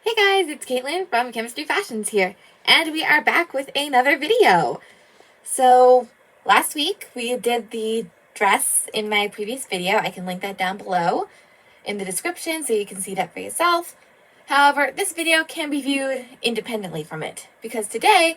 Hey guys, it's Caitlin from Chemistry Fashions here, and we are back with another video. So, last week we did the dress in my previous video. I can link that down below in the description so you can see that for yourself. However, this video can be viewed independently from it, because today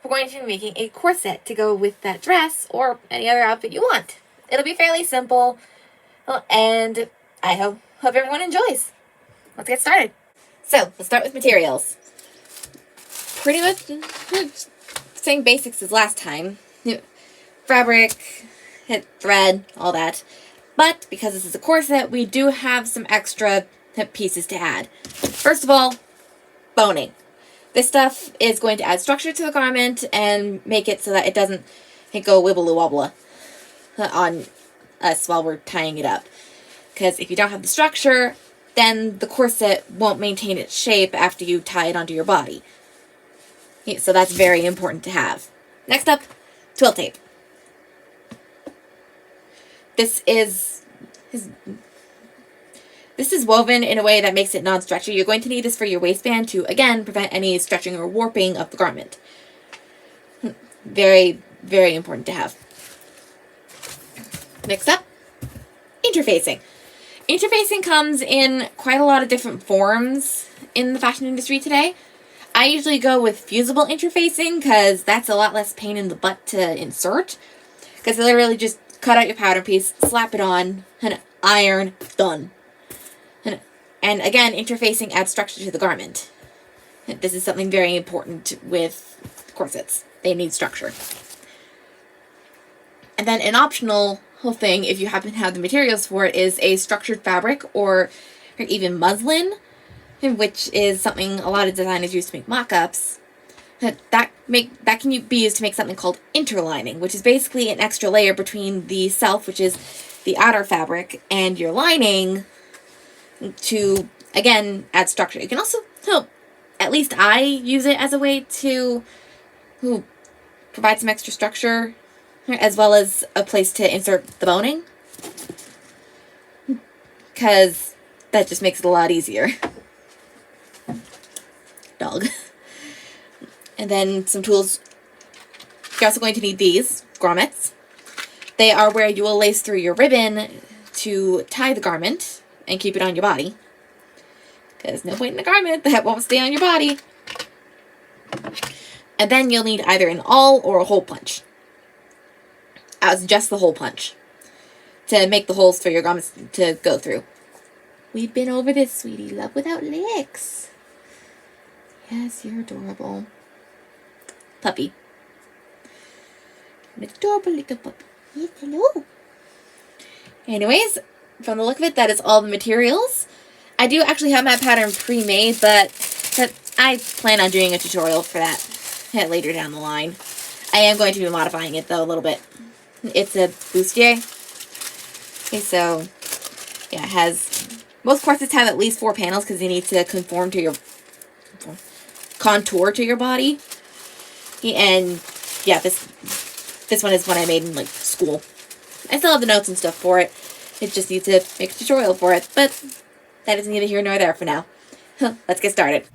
we're going to be making a corset to go with that dress or any other outfit you want. It'll be fairly simple, and I hope everyone enjoys. Let's get started. So, let's start with materials. Pretty much same basics as last time. Fabric, thread, all that. But, because this is a corset, we do have some extra pieces to add. First of all, boning. This stuff is going to add structure to the garment and make it so that it doesn't go wibbly-wobbly on us while we're tying it up. Because if you don't have the structure, then the corset won't maintain its shape after you tie it onto your body. So that's very important to have. Next up, twill tape. This is woven in a way that makes it non-stretchy. You're going to need this for your waistband to, again, prevent any stretching or warping of the garment. Very, very important to have. Next up, interfacing. Interfacing comes in quite a lot of different forms in the fashion industry today. I usually go with fusible interfacing because that's a lot less pain in the butt to insert. Because literally just cut out your pattern piece, slap it on, and iron, done. And again, interfacing adds structure to the garment. This is something very important with corsets. They need structure. And then an optional thing, if you happen to have the materials for it, is a structured fabric or even muslin, which is something a lot of designers use to make mock-ups. That can be used to make something called interlining, which is basically an extra layer between the self, which is the outer fabric, and your lining to, again, add structure. You can also, at least I use it as a way to provide some extra structure, as well as a place to insert the boning, because that just makes it a lot easier. Dog. And then some tools. You're also going to need these grommets. They are where you will lace through your ribbon to tie the garment and keep it on your body, because no point in a garment that won't stay on your body. And then you'll need either an awl or a hole punch. As just the hole punch to make the holes for your garments to go through. We've been over this, sweetie. Love without licks. Yes, you're adorable. Puppy. An adorable little puppy. Yes, hello. Anyways, from the look of it, that is all the materials. I do actually have my pattern pre-made, but I plan on doing a tutorial for that later down the line. I am going to be modifying it, though, a little bit. It's a bustier. Okay, so, yeah, it has, most corsets have at least 4 panels because they need to contour to your body. And, yeah, this one is one I made in, school. I still have the notes and stuff for it. It just needs to make a tutorial for it, but that is neither here nor there for now. Let's get started.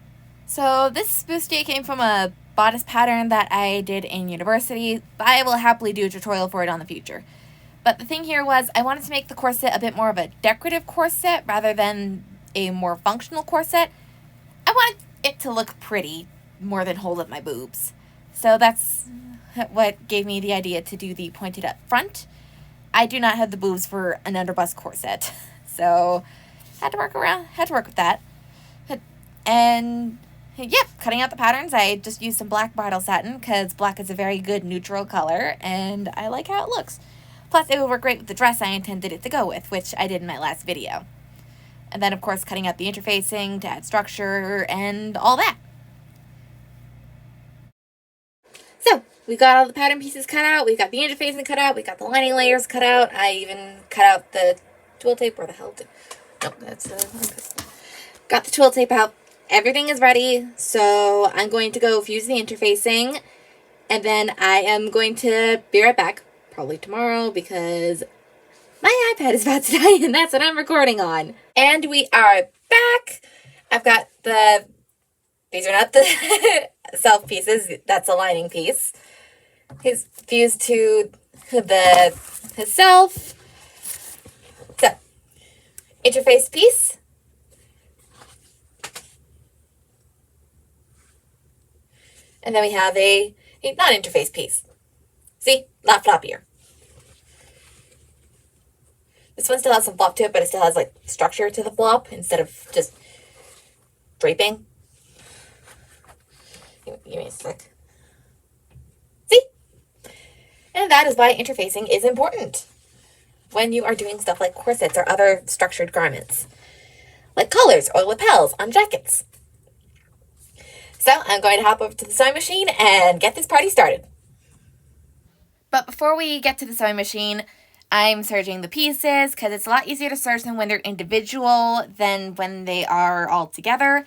So, this bustier came from a bodice pattern that I did in university. I will happily do a tutorial for it on the future. But the thing here was I wanted to make the corset a bit more of a decorative corset rather than a more functional corset. I wanted it to look pretty more than hold up my boobs. So that's what gave me the idea to do the pointed up front. I do not have the boobs for an underbust corset. So had to work with that. And yeah, cutting out the patterns, I just used some black bridal satin because black is a very good neutral color and I like how it looks. Plus, it would work great with the dress I intended it to go with, which I did in my last video. And then, of course, cutting out the interfacing to add structure and all that. So, we got all the pattern pieces cut out, we got the interfacing cut out, we got the lining layers cut out, I even cut out the twill tape, where the hell did... Nope, that's... got the twill tape out. Everything is ready, so I'm going to go fuse the interfacing, and then I am going to be right back, probably tomorrow, because my iPad is about to die, and that's what I'm recording on. And we are back. I've got the These are not the self pieces. That's a lining piece. He's fused to his self. So, interface piece. And then we have a non-interface piece. See? A lot floppier. This one still has some flop to it, but it still has like structure to the flop instead of just draping. Give me a sec. See? And that is why interfacing is important when you are doing stuff like corsets or other structured garments, like collars or lapels on jackets. So I'm going to hop over to the sewing machine and get this party started. But before we get to the sewing machine, I'm serging the pieces because it's a lot easier to serge them when they're individual than when they are all together.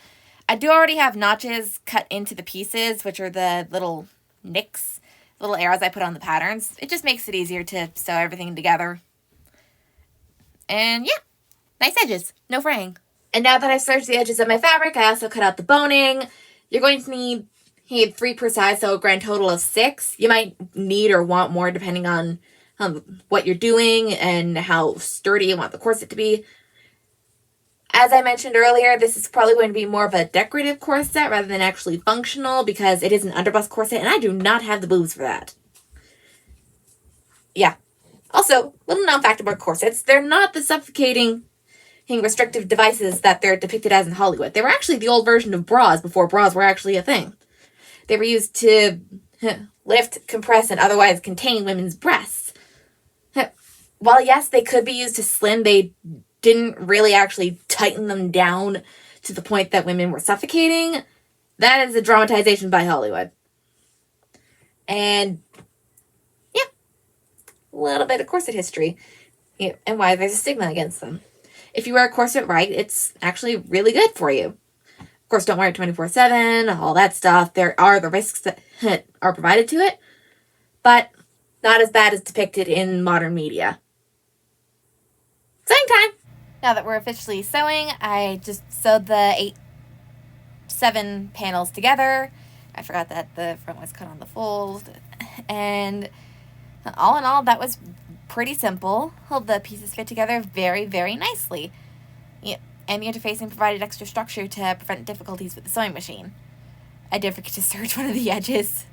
I do already have notches cut into the pieces, which are the little nicks, little arrows I put on the patterns. It just makes it easier to sew everything together. And yeah, nice edges, no fraying. And now that I've serged the edges of my fabric, I also cut out the boning. You're going to need 3 per side, so a grand total of 6. You might need or want more depending on what you're doing and how sturdy you want the corset to be. As I mentioned earlier, this is probably going to be more of a decorative corset rather than actually functional because it is an underbust corset and I do not have the boobs for that. Yeah. Also, little known fact about corsets, they're not the suffocating restrictive devices that they're depicted as in Hollywood. They were actually the old version of bras before bras were actually a thing. They were used to lift, compress, and otherwise contain women's breasts. While yes, they could be used to slim, they didn't really actually tighten them down to the point that women were suffocating. That is a dramatization by Hollywood. And yeah, a little bit of corset history and why there's a stigma against them. If you wear a corset right, it's actually really good for you. Of course, don't wear it 24/7, all that stuff. There are the risks that are provided to it, but not as bad as depicted in modern media. Sewing time! Now that we're officially sewing, I just sewed the 7 panels together. I forgot that the front was cut on the fold. And all in all, that was pretty simple. The pieces fit together very, very nicely. Yeah, and the interfacing provided extra structure to prevent difficulties with the sewing machine. I did forget to serge one of the edges.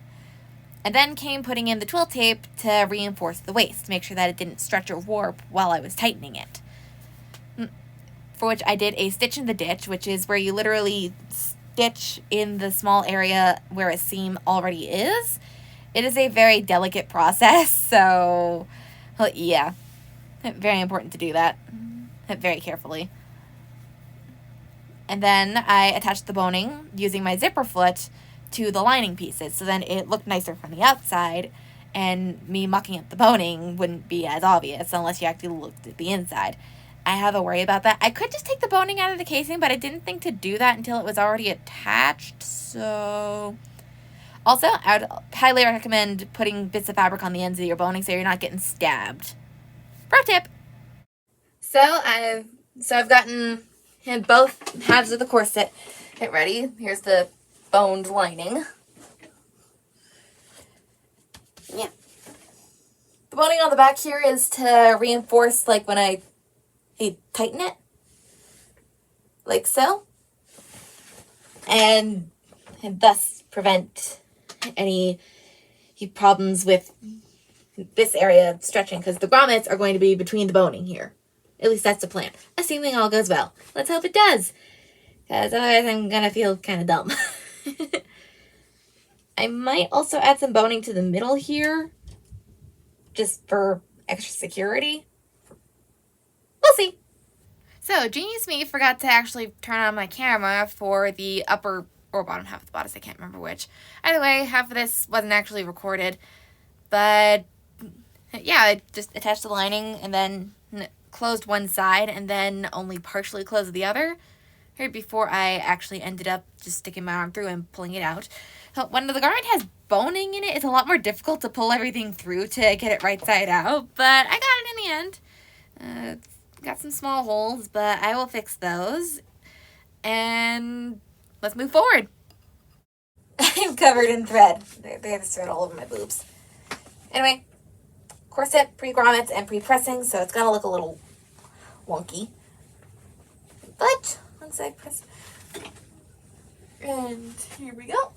And then came putting in the twill tape to reinforce the waist, to make sure that it didn't stretch or warp while I was tightening it. For which I did a stitch in the ditch, which is where you literally stitch in the small area where a seam already is. It is a very delicate process, so yeah, very important to do that very carefully. And then I attached the boning using my zipper foot to the lining pieces, so then it looked nicer from the outside, and me mucking up the boning wouldn't be as obvious unless you actually looked at the inside. I have a worry about that. I could just take the boning out of the casing, but I didn't think to do that until it was already attached, so... Also, I would highly recommend putting bits of fabric on the ends of your boning so you're not getting stabbed. Pro tip! So I've gotten both halves of the corset ready. Here's the boned lining. Yeah. The boning on the back here is to reinforce, like, when I tighten it. Like so. And thus prevent any problems with this area stretching, because the grommets are going to be between the boning here. At least that's the plan. Assuming all goes well. Let's hope it does, because otherwise I'm going to feel kind of dumb. I might also add some boning to the middle here, just for extra security. We'll see. So, Genius Me forgot to actually turn on my camera for the upper or bottom half of the bodice. I can't remember which. Either way, half of this wasn't actually recorded. But, yeah, I just attached the lining and then closed one side and then only partially closed the other. Right before I actually ended up just sticking my arm through and pulling it out. When the garment has boning in it, it's a lot more difficult to pull everything through to get it right side out. But I got it in the end. Got some small holes, but I will fix those. And let's move forward. covered in thread. They have this thread all over my boobs. Anyway, corset pre-grommets and pre-pressing, so it's gonna look a little wonky. But once I press, and here we go.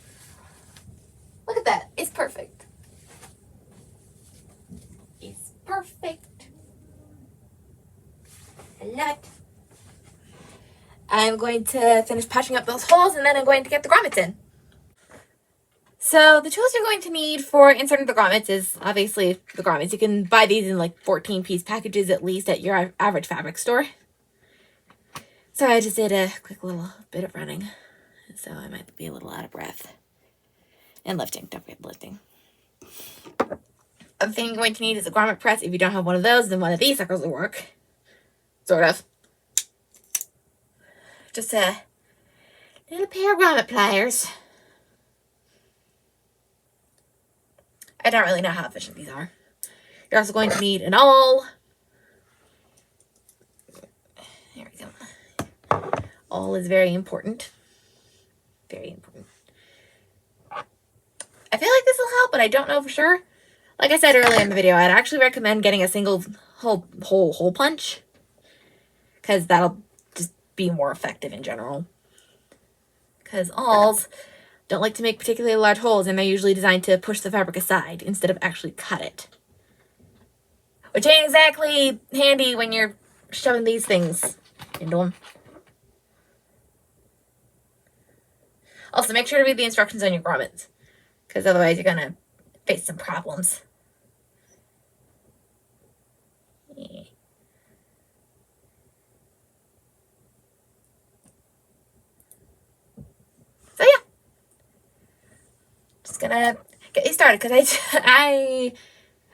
Look at that. It's perfect. It's perfect. I love it. I'm going to finish patching up those holes, and then I'm going to get the grommets in. So the tools you're going to need for inserting the grommets is obviously the grommets. You can buy these in like 14-piece packages at least at your average fabric store. So I just did a quick little bit of running, so I might be a little out of breath. And lifting, don't forget lifting. Other thing you're going to need is a grommet press. If you don't have one of those, then one of these suckers will work. Sort of. Just a little pair of grommet pliers. I don't really know how efficient these are. You're also going to need an awl. There we go. Awl is very important. Very important. I feel like this will help, but I don't know for sure. Like I said earlier in the video, I'd actually recommend getting a single hole punch, because that'll just be more effective in general. Because awls don't like to make particularly large holes, and they're usually designed to push the fabric aside instead of actually cut it. Which ain't exactly handy when you're shoving these things into them. Also, make sure to read the instructions on your grommets, because otherwise you're going to face some problems. Yeah. So yeah, just gonna get you started, because I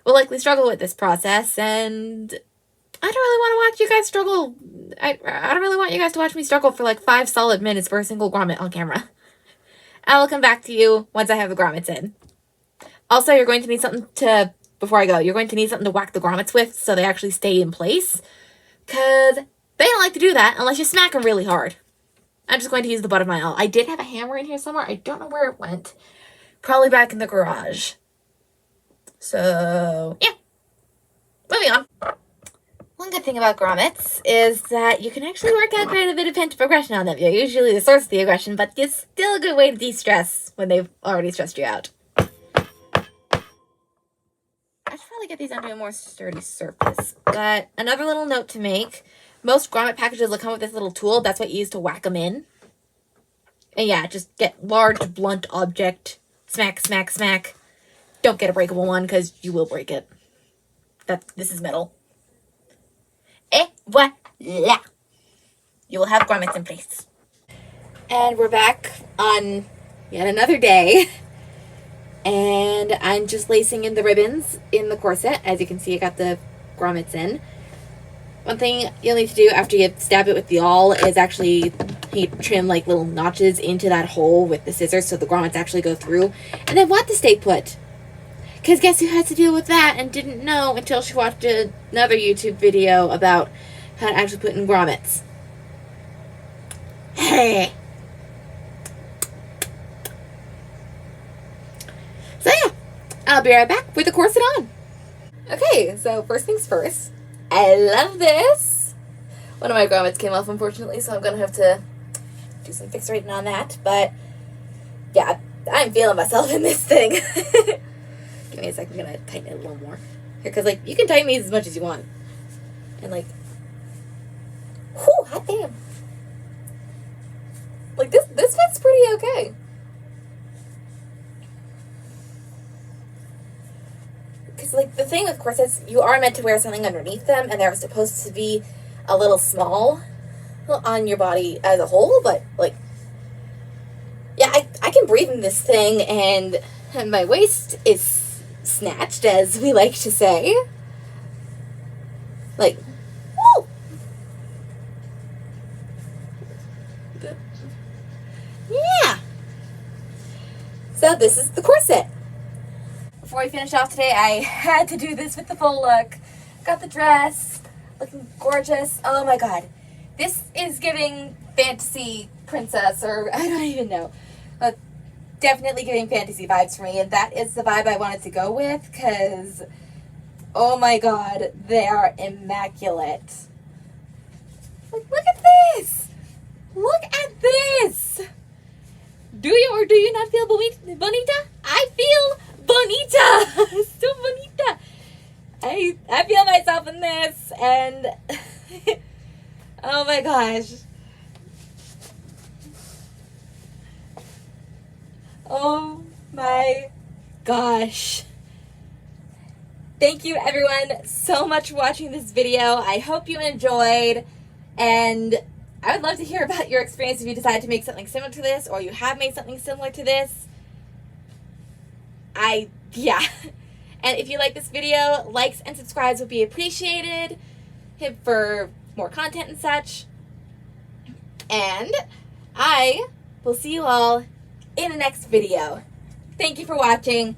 will likely struggle with this process, and I don't really want to watch you guys struggle. I don't really want you guys to watch me struggle for like 5 solid minutes for a single grommet on camera. I will come back to you once I have the grommets in. Also, you're going to need something to, before I go, you're going to need something to whack the grommets with so they actually stay in place, because they don't like to do that unless you smack them really hard. I'm just going to use the butt of my awl. I did have a hammer in here somewhere. I don't know where it went. Probably back in the garage. So, yeah. Moving on. One good thing about grommets is that you can actually work out quite a bit of pent aggression on them. You're usually the source of the aggression, but it's still a good way to de-stress when they've already stressed you out. I should probably get these onto a more sturdy surface. But another little note to make, most grommet packages will come with this little tool. That's what you use to whack them in. And yeah, just get large, blunt object. Smack, smack, smack. Don't get a breakable one, because you will break it. This is metal. Et voila! You will have grommets in place. And we're back on yet another day. And I'm just lacing in the ribbons in the corset. As you can see, I got the grommets in. One thing you'll need to do after you stab it with the awl is actually trim like little notches into that hole with the scissors so the grommets actually go through. And then want to stay put. Because guess who had to deal with that and didn't know until she watched another YouTube video about how to actually put in grommets. Hey! So yeah, I'll be right back with the corset on. Okay, so first things first. I love this. One of my grommets came off, unfortunately, so I'm going to have to do some fix rating on that. But yeah, I'm feeling myself in this thing. Give me a second, I'm going to tighten it a little more. Here, because, like, you can tighten these as much as you want. And, like, whew, hot damn. Like, this fits pretty okay. Because, like, the thing with corsets, you are meant to wear something underneath them, and they're supposed to be a little small on your body as a whole, but, like, yeah, I can breathe in this thing, and my waist is snatched, as we like to say. Like, woo! Yeah! So this is the corset. Before we finish off today, I had to do this with the full look. Got the dress, looking gorgeous. Oh my god. This is giving fantasy princess, or I don't even know. definitely giving fantasy vibes for me, and that is the vibe I wanted to go with, because, oh my god, they are immaculate. Like, look at this! Look at this! Do you or do you not feel bonita? I feel bonita! So bonita! I feel myself in this, and oh my gosh. Oh my gosh. Thank you everyone so much for watching this video. I hope you enjoyed, and I would love to hear about your experience if you decide to make something similar to this, or you have made something similar to this. Yeah. And if you like this video, likes and subscribes would be appreciated for more content and such. And I will see you all in the next video. Thank you for watching.